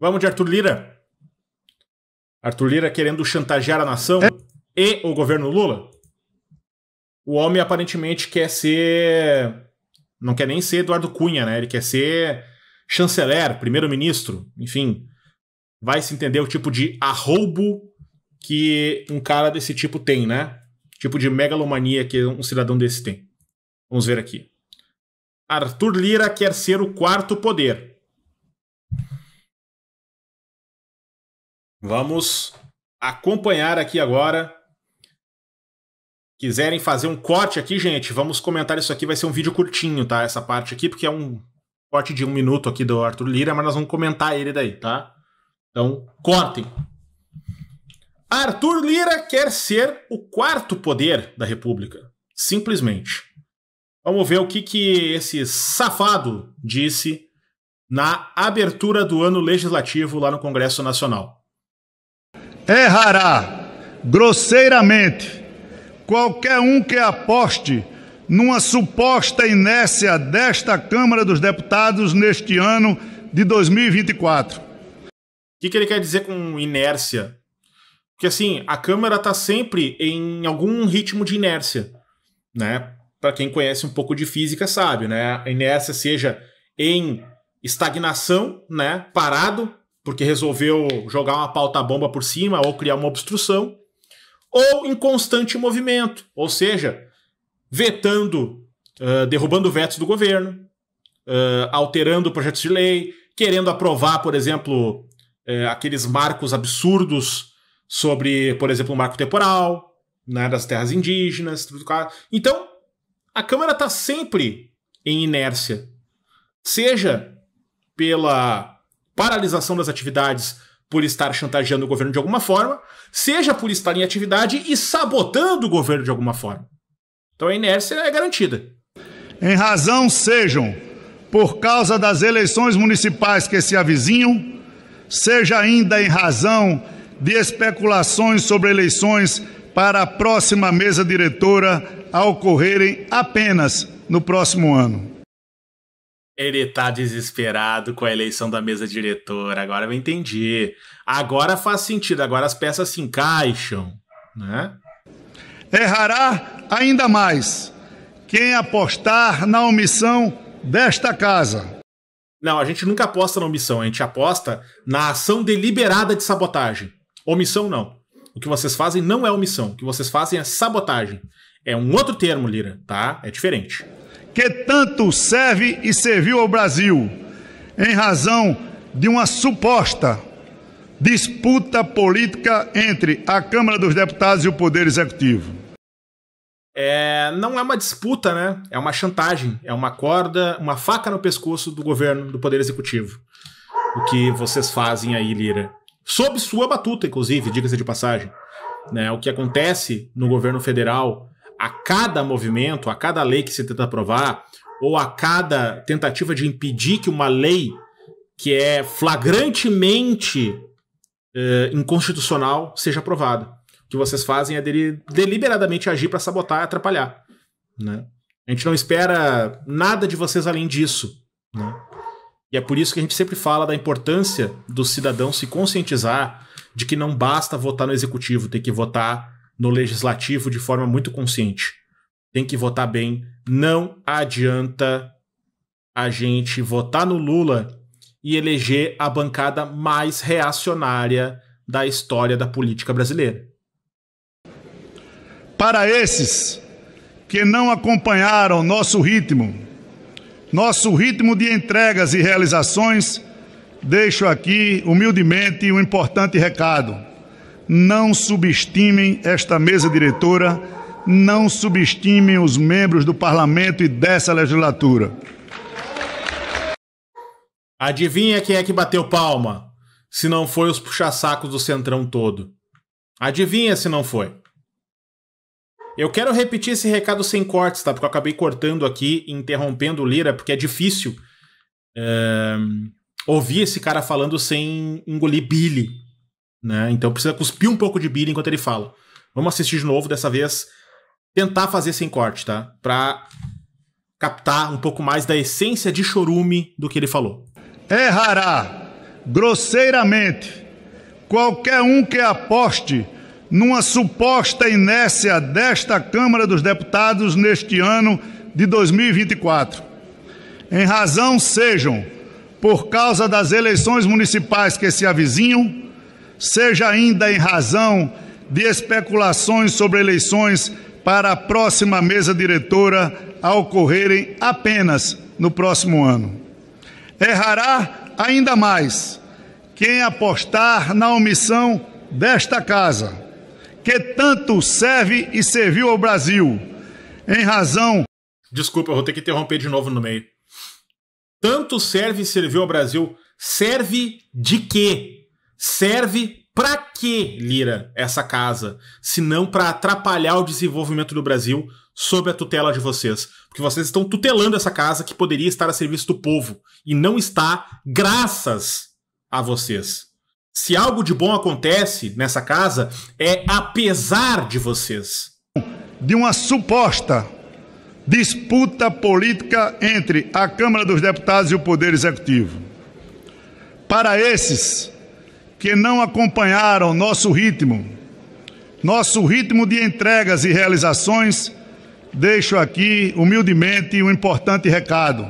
Vamos de Arthur Lira. Arthur Lira querendo chantagear a nação e o governo Lula. O homem aparentemente quer ser... Não quer nem ser Eduardo Cunha, né? Ele quer ser chanceler, primeiro-ministro, enfim. Vai se entender o tipo de arroubo que um cara desse tipo tem, né? Tipo de megalomania que um cidadão desse tem. Vamos ver aqui. Arthur Lira quer ser o quarto poder. Vamos acompanhar aqui agora. Quiserem fazer um corte aqui, gente, vamos comentar isso aqui. Vai ser um vídeo curtinho, tá? Essa parte aqui, porque é um corte de 1 minuto aqui do Arthur Lira, mas nós vamos comentar ele daí, tá? Então, cortem. Arthur Lira quer ser o quarto poder da República. Simplesmente. Vamos ver o que esse safado disse na abertura do ano legislativo lá no Congresso Nacional. Errará grosseiramente qualquer um que aposte numa suposta inércia desta Câmara dos Deputados neste ano de 2024. O que ele quer dizer com inércia? Porque assim, a Câmara está sempre em algum ritmo de inércia, né? Para quem conhece um pouco de física sabe, né? A inércia seja em estagnação, né? Parado, porque resolveu jogar uma pauta-bomba por cima ou criar uma obstrução, ou em constante movimento, ou seja, vetando, derrubando vetos do governo, alterando projetos de lei, querendo aprovar, por exemplo, aqueles marcos absurdos sobre, por exemplo, o marco temporal, né, das terras indígenas. Tudo. Então, a Câmara está sempre em inércia, seja pela paralisação das atividades por estar chantageando o governo de alguma forma, seja por estar em atividade e sabotando o governo de alguma forma. Então a inércia é garantida. Em razão sejam por causa das eleições municipais que se avizinham, seja ainda em razão de especulações sobre eleições para a próxima mesa diretora a ocorrerem apenas no próximo ano. Ele tá desesperado com a eleição da mesa diretora. Agora eu entendi. Agora faz sentido. Agora as peças se encaixam, né? Errará ainda mais quem apostar na omissão desta casa. Não, a gente nunca aposta na omissão. A gente aposta na ação deliberada de sabotagem. Omissão não. O que vocês fazem não é omissão. O que vocês fazem é sabotagem. É um outro termo, Lira, tá? É diferente. Que tanto serve e serviu ao Brasil em razão de uma suposta disputa política entre a Câmara dos Deputados e o Poder Executivo. Não é uma disputa, né? É uma chantagem, é uma corda, uma faca no pescoço do governo, do Poder Executivo. O que vocês fazem aí, Lira. Sob sua batuta, inclusive, diga-se de passagem. Né? O que acontece no governo federal... A cada movimento, a cada lei que se tenta aprovar, ou a cada tentativa de impedir que uma lei que é flagrantemente inconstitucional seja aprovada. O que vocês fazem é deliberadamente agir para sabotar e atrapalhar. Né? A gente não espera nada de vocês além disso. Né? E é por isso que a gente sempre fala da importância do cidadão se conscientizar de que não basta votar no executivo, tem que votar no legislativo de forma muito consciente. Tem que votar bem. Não adianta a gente votar no Lula e eleger a bancada mais reacionária da história da política brasileira. Para esses que não acompanharam nosso ritmo de entregas e realizações, deixo aqui humildemente um importante recado. Não subestimem esta mesa diretora, não subestimem os membros do parlamento e dessa legislatura. Adivinha quem é que bateu palma? Se não foi os puxa-sacos do Centrão todo. Adivinha se não foi. Eu quero repetir esse recado sem cortes, tá? Porque eu acabei cortando aqui e interrompendo o Lira, porque é difícil ouvir esse cara falando sem engolir bile. Né? Então precisa cuspir um pouco de bile enquanto ele fala. Vamos assistir de novo, dessa vez tentar fazer sem corte, tá? Pra captar um pouco mais da essência de chorume do que ele falou. Errará grosseiramente qualquer um que aposte numa suposta inércia desta Câmara dos Deputados neste ano de 2024. Em razão sejam por causa das eleições municipais que se avizinham, seja ainda em razão de especulações sobre eleições para a próxima mesa diretora a ocorrerem apenas no próximo ano. Errará ainda mais quem apostar na omissão desta casa, que tanto serve e serviu ao Brasil, em razão... Desculpa, eu vou ter que interromper de novo no meio. Tanto serve e serviu ao Brasil. Serve de quê? Serve pra quê, Lira, essa casa? Se não para atrapalhar o desenvolvimento do Brasil sob a tutela de vocês. Porque vocês estão tutelando essa casa que poderia estar a serviço do povo. E não está graças a vocês. Se algo de bom acontece nessa casa, é apesar de vocês. De uma suposta disputa política entre a Câmara dos Deputados e o Poder Executivo. Para esses que não acompanharam nosso ritmo de entregas e realizações, deixo aqui humildemente um importante recado.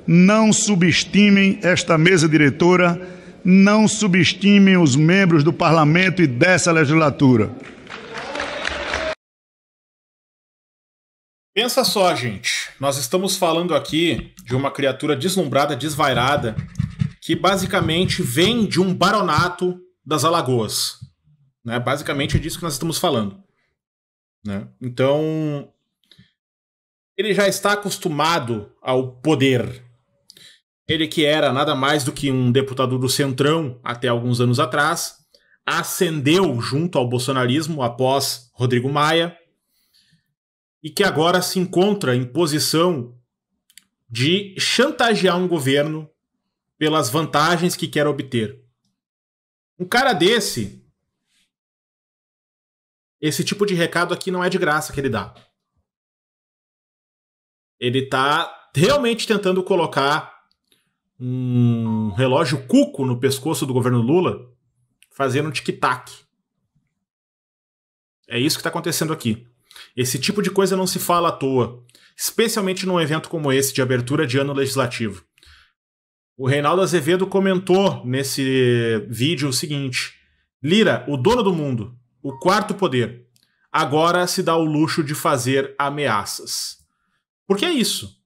Não subestimem esta mesa diretora, não subestimem os membros do Parlamento e dessa legislatura. Pensa só, gente. Nós estamos falando aqui de uma criatura deslumbrada, desvairada, que basicamente vem de um baronato das Alagoas. Né? Basicamente é disso que nós estamos falando. Né? Então, ele já está acostumado ao poder. Ele que era nada mais do que um deputado do Centrão até alguns anos atrás, ascendeu junto ao bolsonarismo após Rodrigo Maia, e que agora se encontra em posição de chantagear um governo pelas vantagens que quer obter. Um cara desse, esse tipo de recado aqui não é de graça que ele dá. Ele está realmente tentando colocar um relógio cuco no pescoço do governo Lula, fazendo um tic-tac. É isso que está acontecendo aqui. Esse tipo de coisa não se fala à toa, especialmente num evento como esse de abertura de ano legislativo. O Reinaldo Azevedo comentou nesse vídeo o seguinte: Lira, o dono do mundo, o quarto poder, agora se dá o luxo de fazer ameaças. Porque é isso.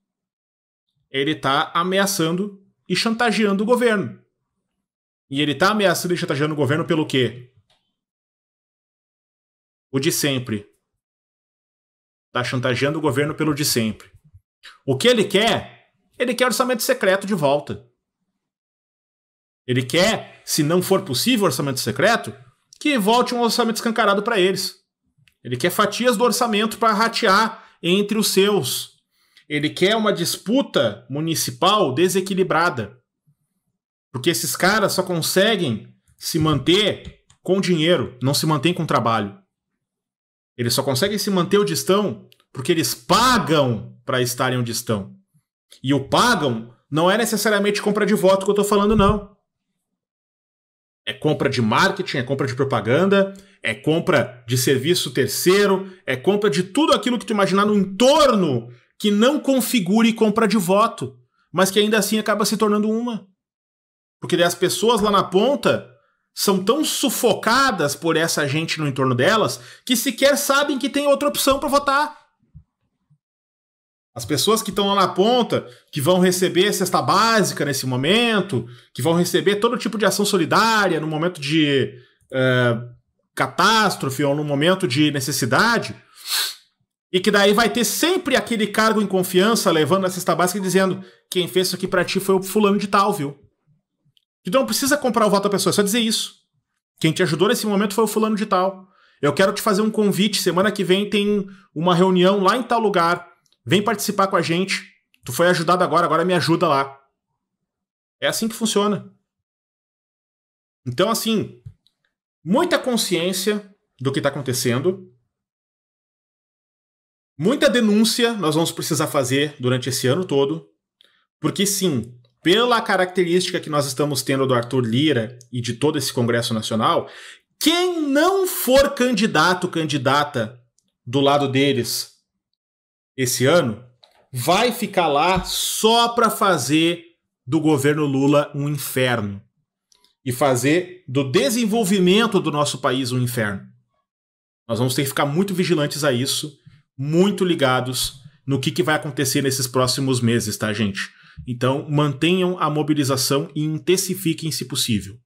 Ele está ameaçando e chantageando o governo. E ele está ameaçando e chantageando o governo pelo quê? O de sempre. Está chantageando o governo pelo de sempre. O que ele quer? Ele quer orçamento secreto de volta. Ele quer, se não for possível orçamento secreto, que volte um orçamento escancarado para eles. Ele quer fatias do orçamento para ratear entre os seus. Ele quer uma disputa municipal desequilibrada. Porque esses caras só conseguem se manter com dinheiro, não se mantêm com trabalho. Eles só conseguem se manter onde estão porque eles pagam para estarem onde estão. E o pagam não é necessariamente compra de voto que eu estou falando, não. É compra de marketing, é compra de propaganda, é compra de serviço terceiro, é compra de tudo aquilo que tu imaginar no entorno que não configure compra de voto, mas que ainda assim acaba se tornando uma. Porque daí as pessoas lá na ponta são tão sufocadas por essa gente no entorno delas que sequer sabem que tem outra opção para votar. As pessoas que estão lá na ponta, que vão receber cesta básica nesse momento, que vão receber todo tipo de ação solidária no momento de catástrofe ou no momento de necessidade, e que daí vai ter sempre aquele cargo em confiança levando a cesta básica e dizendo: quem fez isso aqui pra ti foi o fulano de tal, viu? Então não precisa comprar o voto da pessoa, é só dizer isso. Quem te ajudou nesse momento foi o fulano de tal. Eu quero te fazer um convite, semana que vem tem uma reunião lá em tal lugar. Vem participar com a gente. Tu foi ajudado agora me ajuda lá. É assim que funciona. Então, assim, muita consciência do que está acontecendo. Muita denúncia nós vamos precisar fazer durante esse ano todo. Porque, sim, pela característica que nós estamos tendo do Arthur Lira e de todo esse Congresso Nacional, quem não for candidata do lado deles esse ano, vai ficar lá só para fazer do governo Lula um inferno e fazer do desenvolvimento do nosso país um inferno. Nós vamos ter que ficar muito vigilantes a isso, muito ligados no que vai acontecer nesses próximos meses, tá, gente? Então, mantenham a mobilização e intensifiquem se possível.